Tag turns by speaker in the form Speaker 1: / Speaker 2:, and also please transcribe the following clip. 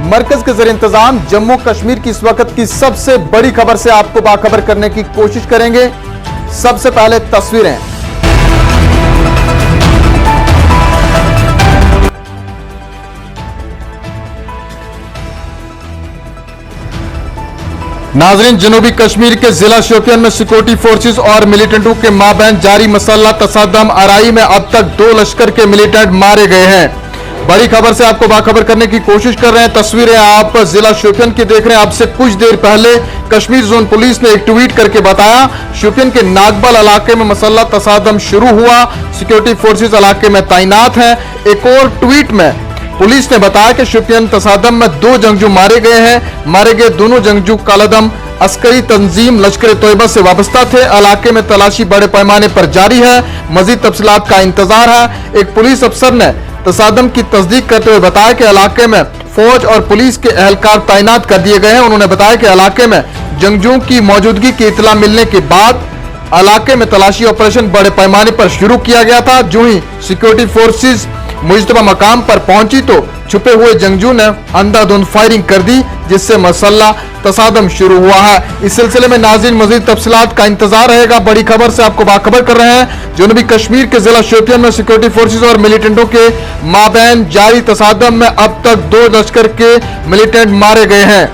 Speaker 1: मरकज के ज़रिए इंतजाम जम्मू कश्मीर की इस वक्त की सबसे बड़ी खबर से आपको बाखबर करने की कोशिश करेंगे। सबसे पहले तस्वीरें। नाजरीन, जनूबी कश्मीर के जिला शोपियान में सिक्योरिटी फोर्सेस और मिलिटेंटों के माबैन जारी मसल्ला तसादम अराई में अब तक 2 लश्कर के मिलिटेंट मारे गए हैं। बड़ी खबर से आपको बाखबर करने की कोशिश कर रहे हैं। तस्वीरें आप जिला शोपियान की देख रहे हैं। अब से कुछ देर पहले कश्मीर जोन पुलिस ने एक ट्वीट करके बताया, शोपियान के नागबल इलाके में मसल्ला तसादम शुरू हुआ, सिक्योरिटी फोर्सेस इलाके में तैनात हैं। एक और ट्वीट में पुलिस ने बताया कि शोपियान तसादम में 2 जंगजू मारे गए हैं। मारे गए दोनों जंगजू कालादम अस्करी तंजीम लश्कर तोयबा से वाबस्ता थे। इलाके में तलाशी बड़े पैमाने पर जारी है। मजीद तफसीलात का इंतजार है। एक पुलिस अफसर ने तसादम की तस्दीक करते हुए बताया कि इलाके में फौज और पुलिस के एहलकार तैनात कर दिए गए हैं। उन्होंने बताया कि इलाके में जंगजुओं की मौजूदगी की इतला मिलने के बाद इलाके में तलाशी ऑपरेशन बड़े पैमाने पर शुरू किया गया था। जो ही सिक्योरिटी फोर्सेस मुजतबा मकाम पर पहुंची तो छुपे हुए जंगजू ने अंधाधुंध फायरिंग कर दी, जिससे मसल्ला तसादम शुरू हुआ है। इस सिलसिले में नाज़रीन मजीद तफसीलात का इंतजार रहेगा। बड़ी खबर से आपको बाखबर कर रहे हैं। जनूबी कश्मीर के जिला शोपियान में सिक्योरिटी फोर्सेस और मिलिटेंटों के माबैन जारी तसादम में अब तक 2 लश्कर के मिलिटेंट मारे गए हैं।